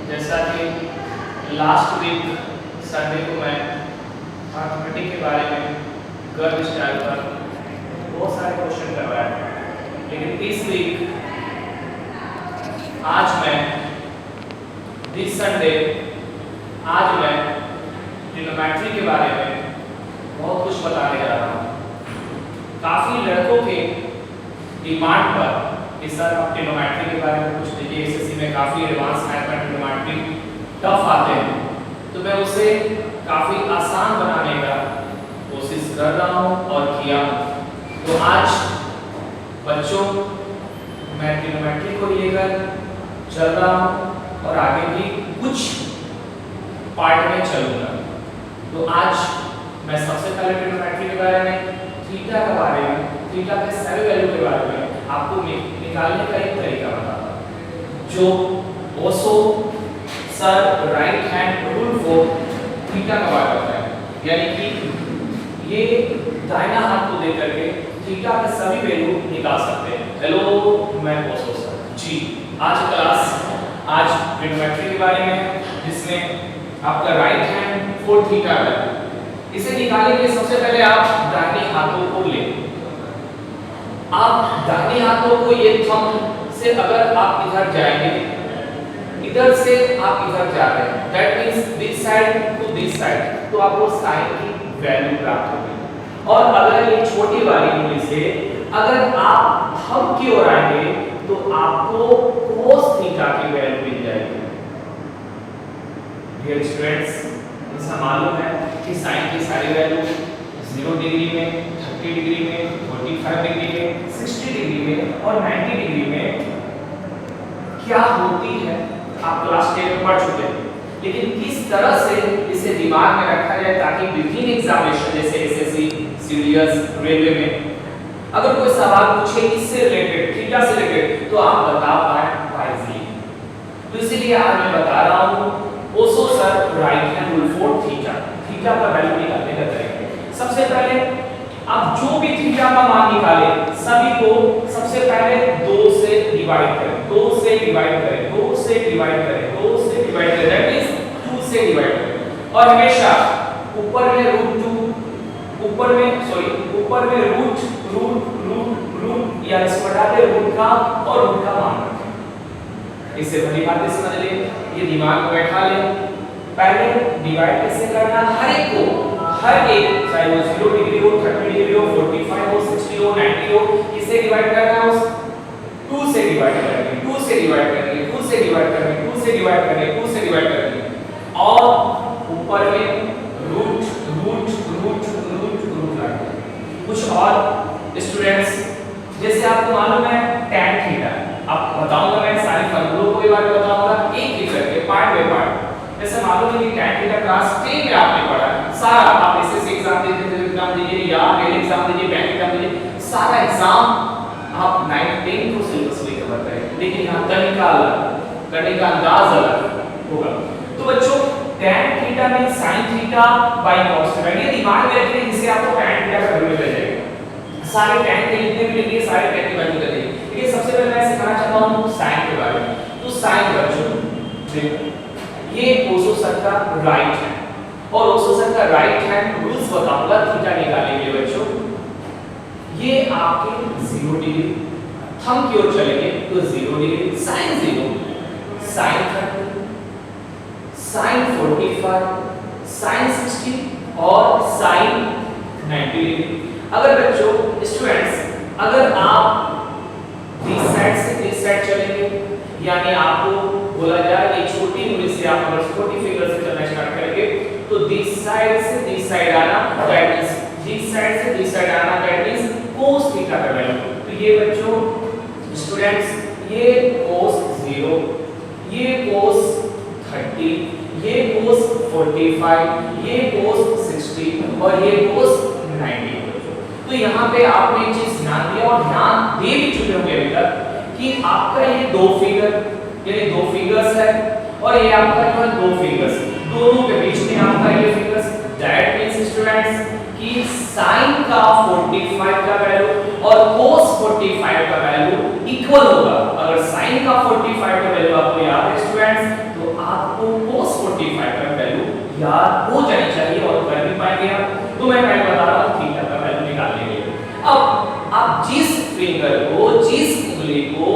जैसा कि last week Sunday को मैं मैथमेटिक्स के बारे में गर्व स्टाइल पर बहुत सारे क्वेश्चन करवाया, लेकिन इस वीक आज मैं दिस संडे आज मैं ट्रिग्नोमेट्री के बारे में बहुत कुछ बताने जा रहा हूँ। काफ़ी लड़कों के डिमांड पर कि सर आप ट्रिग्नोमेट्री के बारे में कुछ देखिए, एसएससी में काफ़ी एडवांस मैथ में ट्रिग्नोमेट्री टफ आते हैं, तो मैं उसे काफ़ी आसान बनाने का कोशिश कर रहा हूँ और किया। तो आज बच्चों मैं ट्रिग्नोमेट्री को लेकर चल रहा हूँ और आगे भी कुछ पार्ट में चलूँगा। तो आज मैं सबसे पहले ट्रिग्नोमेट्री के बारे में, थीटा के बारे में, थीटा के सभी वैल्यू के बारे में आपको निकालने का एक तरीका बताता हूँ, जो Osho sir right hand rule for theta का बात करता है। यानी कि ये दाहिना हाथ को देकर के थीटा के सभी वैल्यू निकाल सकते हैं। हेलो, मैं ओशो सर जी। आज ट्रिग्नोमेट्री के बारे में, जिसमें आपका राइट हैंड फॉर थीटा है। इसे निकालने के लिए सबसे पहले आप दाहिने हाथों को लें। आप दाहिने हाथों को ये थंब से अगर आप इधर जाएंगे, इधर से आप इधर जा रहे हैं, that means this side to this side, तो आपको साइन की वैल्यू प्राप्त होगी। और अगर ये छोटी वाली उंगली से अगर आप थंब की ओर आएंगे तो आपको cos थीटा की वैल्यू मिल जाएगी। डियर स्टूडेंट्स, ऐसा मालूम है कि साइन की सारी वैल्यू 0 डिग्री में, 30 डिग्री में, 45 डिग्री में, 60 डिग्री में और 90 डिग्री में क्या होती है आप क्लास 10 में पढ़ चुके हैं। लेकिन किस तरह से इसे दिमाग में रखा जाए ताकि विभिन्न एग्जामिनेशन जैसे एसएससी, सीडीएस, रेलवे में अगर कोई सवाल पूछे इससे रिलेटेड, थीटा से रिलेटेड, तो आप बता पाए इजीली। तो इसीलिए आज मैं बता रहा हूँ Osho sir right hand rule for theta, theta का वैल्यू निकालने का तरीका। सबसे पहले आप जो भी थीटा का मान निकाले सभी को सबसे पहले 2 से डिवाइड करें, 2 से डिवाइड करें, 2 से डिवाइड करें, 2 से डिवाइड करें, दैट मींस 2 से डिवाइड करें। और हमेशा ऊपर में √2, ऊपर में रूट या इसको हटाते रूट का और रूट का मान रखें। इससे भली बातें समझ ले, ये दिमाग में बैठा ले। पहले डिवाइड कैसे करना, हर एक चाहे वो 0 डिग्री हो, 30 डिग्री हो, 45 हो, 60 हो, 90 हो, किससे डिवाइड करना है, उस 2 से डिवाइड करेंगे, 2 से डिवाइड करेंगे, 2 से डिवाइड करेंगे, 2 से डिवाइड करेंगे, 2 से डिवाइड करेंगे और ऊपर में रूट लगाएंगे। कुछ और स्टूडेंट्स, जैसे आपको मालूम है tan थीटा, आप बताऊंगा मैं सारी फॉर्मूलों को भी बारे में बताऊंगा एक करके पार्ट बाय पार्ट। जैसे मालूम है कि tan थीटा क्लास 10 में आपने पढ़ा है, सारा आप एसएससी एग्जाम दीजिए या रेल एग्जाम दीजिए, बैंक एग्जाम दीजिए, सारा एग्जाम आप 9 10 को सिलेबस में कवर करें, लेकिन यहां तरीका अलग, करने का अंदाज अलग होगा। तो बच्चों tan थीटा में sin theta by cos theta, ये दिमाग में रखिए, इससे आपको tan थीटा का वैल्यू मिल जाएगा। सारे tan के जितने भी लिखिए, सारे tan की वैल्यू करिए। देखिए सबसे पहले मैं सिखाना चाहता हूं sin के बारे में। तो sin बच्चों देखो, ये ओशो सर का राइट है और ओशो सर का राइट हैंड रूल्स बताऊंगा थीटा निकालने के लिए बच्चों। ये आपके 0 डिग्री, थंब की ओर चलेंगे तो 0 degree, sin 0, sin 30, sin 45, sin 60 और sin 90 डिग्री। अगर बच्चों स्टूडेंट्स, अगर आप दिस साइड से दिस साइड चलेंगे, यानी आपको बोला जाए कि छोटी उंगली से आप अगर छोटी फिंगर से चलना स्टार्ट करेंगे तो दिस साइड से दिस साइड आना, दैट मींस दिस साइड से दिस साइड आना, दैट मींस cos थीटा का वैल्यू। तो ये बच्चों स्टूडेंट्स, ये cos 0, ये cos 30, ये cos 45, ये cos 60 और ये cos 90। तो यहाँ पे आपने एक चीज ध्यान दिया और ध्यान दे भी चुके होंगे अभी तक कि आपका ये 2 फिगर, यानी 2 फिगर्स है और ये आपका जो है 2 फिगर्स, दोनों के बीच में आपका ये फिगर्स, दैट मींस स्टूडेंट्स कि sin का 45 का वैल्यू और cos 45 का वैल्यू इक्वल होगा। अगर sin का 45 का वैल्यू आपको याद है स्टूडेंट्स, तो आप यार हो जानी चाहिए और कर भी पाएंगे आप। तो मैं पहले बता रहा हूँ थीटा का वैल्यू निकालने के लिए। अब आप जिस फिंगर को, जिस उंगली को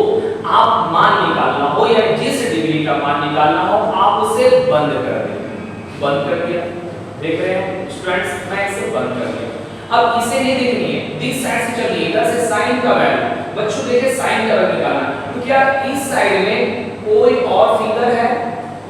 आप मान निकालना हो या जिस डिग्री का मान निकालना हो, आप उसे बंद कर दें। बंद कर दिया, देख रहे हैं स्टूडेंट्स, मैं इसे बंद कर दिया। अब इसे नहीं देखनी है, दिस साइड से चलिए, इधर से साइन का वैल्यू बच्चों देखिए साइन का वैल्यू निकालना। तो क्या इस साइड में कोई और फिंगर है?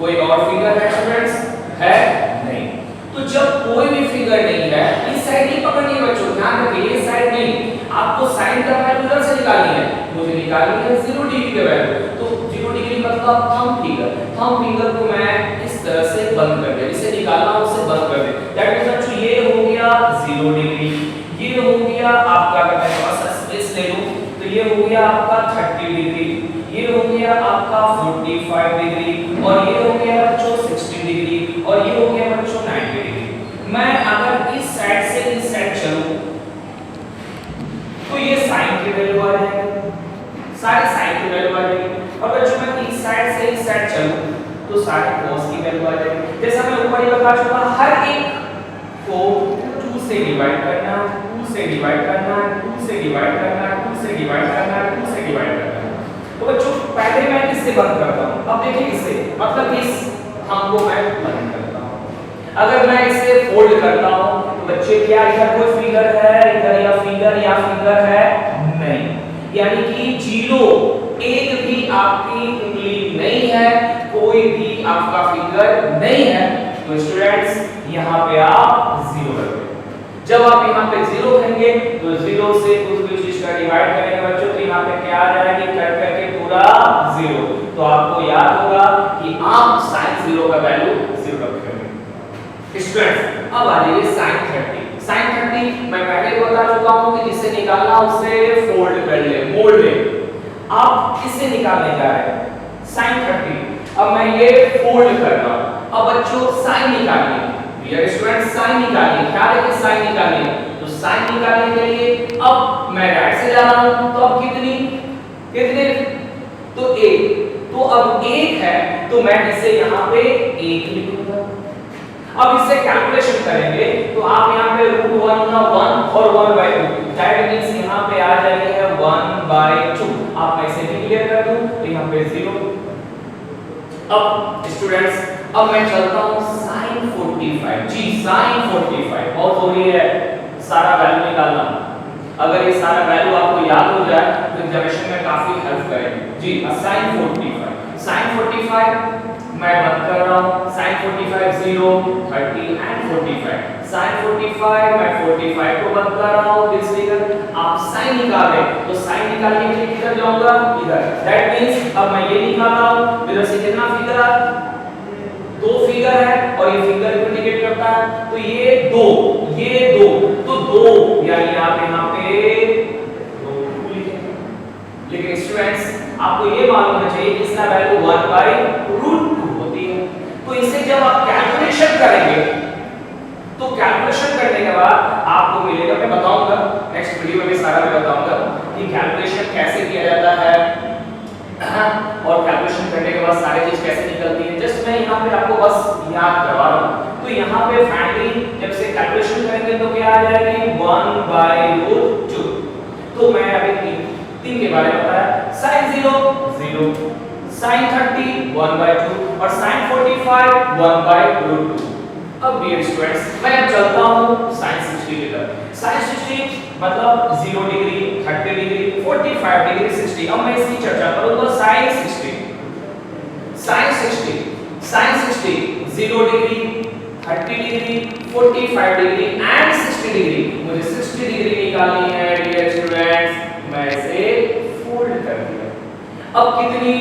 कोई और फिंगर है स्टूडेंट्स? है नहीं। तो जब कोई भी फिंगर नहीं है, इस साइड नहीं पकड़नी है बच्चों, ध्यान रखिए, ये साइड नहीं। आपको साइन का वैल्यू इधर से निकालनी है, मुझे निकालनी है 0 डिग्री का वैल्यू। तो 0 डिग्री मतलब थंब फिंगर, थंब फिंगर को मैं इस तरह से बंद कर दिया, इसे निकालना उसे बंद कर दे। दैट मींस बच्चों ये हो गया 0 डिग्री, ये हो गया आपका, अगर मैं थोड़ा सा स्पेस ले लूं तो ये हो गया आपका 30 डिग्री, ये हो गया आपका 45 डिग्री, और ये हो गया बच्चों 60 डिग्री, और ये हो गया बच्चों 90 डिग्री। मैं अगर इस साइड से इस साइड चलूं तो ये साइन की वैल्यू आ जाएगी, सारे साइन की वैल्यू आ जाएगी। और बच्चों मैं इस साइड से इस साइड चलूं तो सारे cos की वैल्यू आ जाएगी। जैसा मैं ऊपर ही बता चुका, हर एक को 2 से डिवाइड करना, 2 से डिवाइड करना, 2 से डिवाइड करना, 2 से डिवाइड करना, 2 से डिवाइड करना। तो बच्चों पहले मैं किससे बंद करता हूं? अब देखिए किससे, मतलब इस थंब को मैं बंद करता हूं। अगर मैं इसे फोल्ड करता हूं तो बच्चे क्या इधर कोई फिंगर है, इधर या फिंगर है नहीं, यानी कि 0, एक भी आपकी उंगली नहीं है, कोई भी आपका फिंगर नहीं है। तो स्टूडेंट्स यहाँ पे आप 0 रख दें। जब आप यहाँ पे 0 कहेंगे तो 0 से कुछ भी चीज का डिवाइड करेंगे बच्चों, तो यहाँ पे क्या आ जाएगी, कट करके पूरा 0। तो आपको याद होगा कि आप sin 0 का वैल्यू 0 रखेंगे। स्टूडेंट्स अब आ जाइए sin 30। sin 30 मैं पहले ही बता चुका हूँ कि जिसे निकालना उसे फोल्ड कर ले, मोड़ ले। आप किससे निकालने जा रहे हैं? sin 30। अब मैं ये फोल्ड कर रहा हूं। अब बच्चों sin निकालनी है, डियर स्टूडेंट्स sin निकालनी है, क्या है sin निकालनी है? तो sin निकालने के लिए अब मैं राइट से जा रहा हूं, तो अब कितने तो 1, तो अब 1 है तो मैं इसे यहाँ पे 1 लिखूंगा। अब इससे कैलकुलेशन करेंगे तो आप यहाँ पे √1 का 1 और 1/2, दैट मींस यहाँ पे आ जाएगा 1/2। आप मैं इसे भी क्लियर कर दूं तो यहाँ पे 0। अब स्टूडेंट्स अब मैं चलता हूँ sin 45। जी sin 45 बहुत जरूरी है सारा वैल्यू निकालना। अगर ये सारा वैल्यू आपको याद हो जाए तो एग्जामिनेशन में काफी हेल्प करेगी। जी sin 45 मैं बंद कर रहा हूँ, sin 45 0, 30 एंड 45। sin 45 मैं 45 को बंद कर रहा हूँ, दिस फिगर। आप sin निकाल रहे तो sin निकालने के लिए किधर जाऊंगा? इधर। दैट मींस अब मैं ये निकाल रहा हूँ, इधर से कितना फिगर आ, 2 फिगर है और ये फिगर को इंडिकेट करता है, तो ये 2 तो 2 यानी आप यहाँ पे 2 लिखेंगे। लेकिन स्टूडेंट्स आपको ये मालूम होना चाहिए कि इसका वैल्यू 1/√2 होती है। तो इसे जब आप कैलकुलेशन करेंगे तो कैलकुलेशन करने के बाद आपको मिलेगा, मैं बताऊंगा नेक्स्ट वीडियो में भी सारा मैं बताऊंगा कि कैलकुलेशन कैसे किया जाता है और कैलकुलेशन करने के बाद सारी चीज कैसे निकलती है। जस्ट मैं यहाँ पे आपको बस याद करवा रहा हूँ। तो यहाँ पे फाइनली जब से कैलकुलेशन करेंगे तो क्या आ जाएगी 1/√2। तो मैं अभी 3 के बारे में बताया, sin 0 sin 30 1/2 और sin 45 1/√2। अब डियर स्टूडेंट्स मैं अब चलता हूँ sin 60 की तरफ। sin 60 मतलब 0 डिग्री, 30 डिग्री, 45 डिग्री, 60। अब मैं इसकी चर्चा करूंगा sin 60 0 degree, 30 degree, 45 degree and 60 degree. मुझे 60 डिग्री निकालनी है डियर स्टूडेंट्स, मैं इसे फोल्ड कर दिया। अब कितने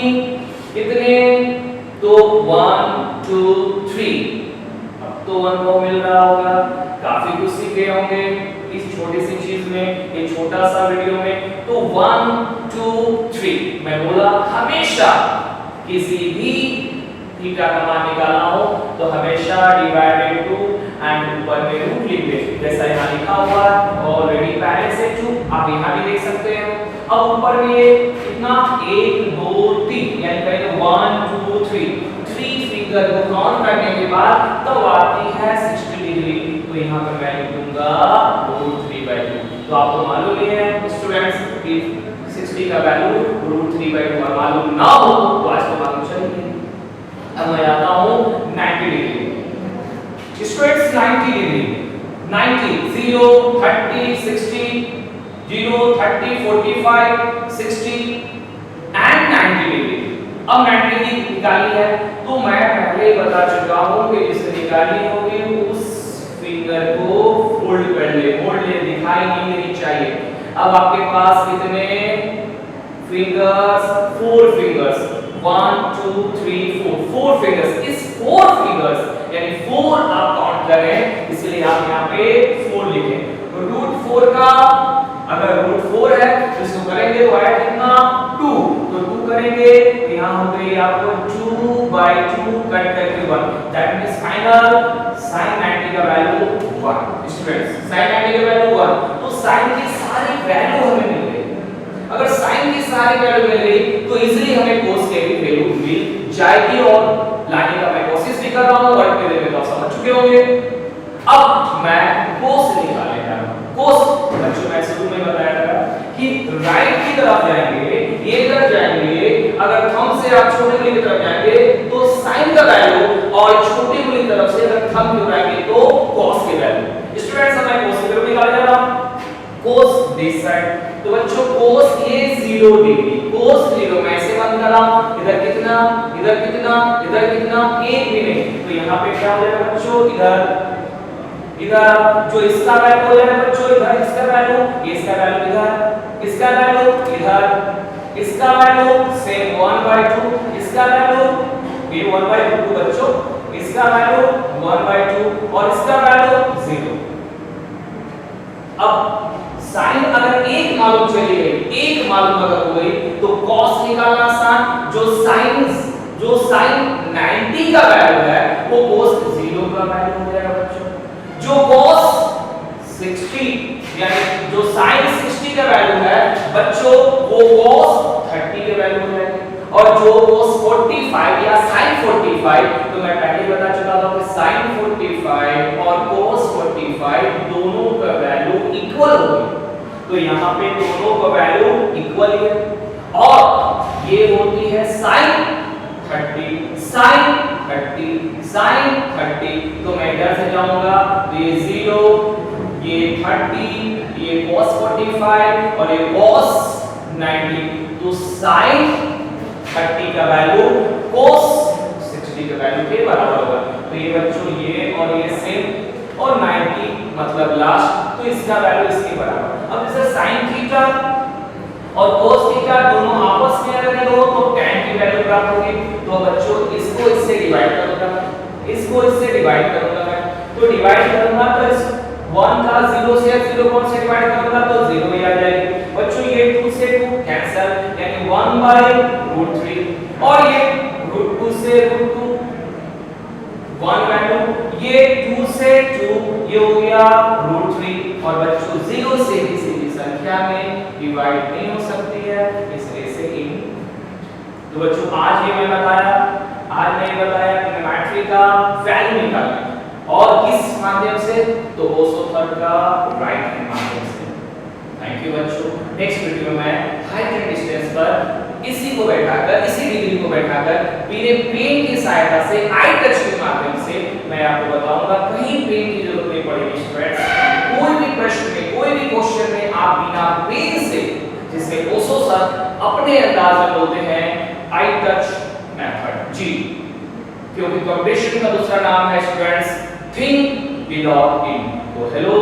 तो 1 2 3। अब तो 1 को मिल रहा होगा, काफी कुछ सीखे होंगे इस छोटी सी चीज में, ये छोटा सा वीडियो में। तो 1 2 3 मैं बोला हमेशा किसी भी थीटा का मान निकालना हो तो हमेशा डिवाइडेड टू एंड ऊपर में रूट लिख दे, जैसा यहाँ लिखा हुआ है ऑलरेडी पहले से 2, आप यहाँ भी देख सकते हैं। अब ऊपर में ये कितना 1 2 3 यानी कहेंगे 1 2 3 3 फिंगर को काउंट करने के बाद तब आती है 60 डिग्री। तो यहाँ पर मैं लिख दूंगा √3/2। तो आपको मालूम ही है स्टूडेंट्स कि 60 का वैल्यू √3/2 और मालूम ना हो तो आज तो मालूम चाहिए। अब मैं आता हूँ 90 degree. Students 90 degree 90 0 30 60 0 30 45 60 and 90 degree. अब 90 डिग्री निकाली है तो मैं पहले ही बता चुका हूं कि जिसने निकाली होगी उस फिंगर को फोल्ड कर ले, मोड़ ले, दिखाई नहीं देनी चाहिए। अब आपके पास कितने फिंगर्स? 4 fingers 1 2 3 4 fingers. इस 4 फिंगर्स यानी 4 आप काउंट कर रहे हैं इसलिए आप यहाँ पे 4 लिखें। तो √4 का अगर √4 है तो इसको करेंगे तो आएगा कितना 2। तो 2 करेंगे तो यहाँ हो गई आपको 2/2 कट करके 1। दैट मींस फाइनल sin 90 का वैल्यू 1। स्टूडेंट्स sin 90 का वैल्यू 1। तो sin की सारी वैल्यू हमें मिल गई। अगर sin की सारी वैल्यू मिल गई तो इजीली हमें cos की भी वैल्यू मिल जाएगी और लाने का मैं कोशिश भी कर रहा हूं वर्क में तो आप समझ चुके होंगे। अब मैं cos निकालने जा रहा हूं। cos बच्चों मैं शुरू में बताया था कि राइट की तरफ जाएंगे, ये तरफ जाएंगे, अगर थंब से आप छोटी उंगली की तरफ जाएंगे तो sin का वैल्यू और छोटी उंगली की तरफ से अगर थंब की ओर आएंगे तो cos की वैल्यू। स्टूडेंट्स मैं cos की वैल्यू निकाल जा रहा हूं। cos दिस साइड तो बच्चों cos ये 0 डिग्री, cos 0 मैं ऐसे बंद कर रहा हूं। इधर कितना इधर कितना इधर कितना एक भी नहीं। तो यहां पे क्या हो जाएगा बच्चों इधर जो इसका वैल्यू हो जाएगा बच्चों इधर इसका वैल्यू, इसका वैल्यू इधर, इसका वैल्यू इधर, इसका वैल्यू सेम 1/2, इसका वैल्यू ये 1/2 बच्चों, इसका वैल्यू 1/2 और इसका वैल्यू 0। अब sin अगर एक मालूम चली गई, एक मालूम अगर हो गई तो cos निकालना आसान। जो sin 90 का वैल्यू है वो cos 0 का वैल्यू हो जाएगा बच्चों। जो cos 60 यानी जो sin 60 का वैल्यू है बच्चों वो cos 30 के वैल्यू हो जाएगी। और जो cos 45 या sin 45 तो मैं पहले ही बता चुका था कि sin 45 और cos 45 दोनों का वैल्यू इक्वल होगी। तो यहाँ पे दोनों का वैल्यू इक्वल है और ये होती है sin 30 sin 30। तो मैं इधर से जाऊंगा तो ये 0 ये 30 ये cos 45 और ये cos 90। तो sin 30 का वैल्यू cos 60 का वैल्यू के बराबर होगा। तो ये बच्चों ये और ये सेम और 90 मतलब लास्ट तो इसका वैल्यू इसके बराबर। अब जैसे sin थीटा और cos थीटा दोनों आपस में अगर ये हो तो tan की वैल्यू प्राप्त होगी। तो बच्चों इसको इससे डिवाइड करूंगा, इसको इससे डिवाइड करूंगा मैं। तो डिवाइड करूंगा तो इस 1 का 0 से 0 कौन से डिवाइड करूंगा तो 0 ही आ जाएगी। बच्चों ये 2 से 2 कैंसिल यानी 1/√3 और ये √2 से √2 1 वैल्यू, ये 2 से 2 ये हो गया √3 और बच्चों 0 से किसी भी संख्या में डिवाइड नहीं हो सकती है इसलिए से इन। तो बच्चों आज मैंने बताया कि ज्योमेट्री का वैल्यू निकालना और किस माध्यम से तो ओसोथर का राइट हैंड माध्यम से। थैंक यू बच्चों। नेक्स्ट वीडियो में मैं हाइट एंड डिस्टेंस पर इसी डिग्री को बैठाकर मेरे पेन की सहायता से आई टच के माध्यम से मैं आपको बताऊंगा। कहीं पेन की जरूरत नहीं पड़ेगी स्टूडेंट्स। कोई भी प्रश्न में कोई भी क्वेश्चन में आप बिना पेन से जिसे ओशो सर अपने अंदाज में बोलते हैं आई टच मेथड जी, क्योंकि कंप्यूटेशन का दूसरा नाम है स्टूडेंट्स थिंक विदाउट इंक। तो हेलो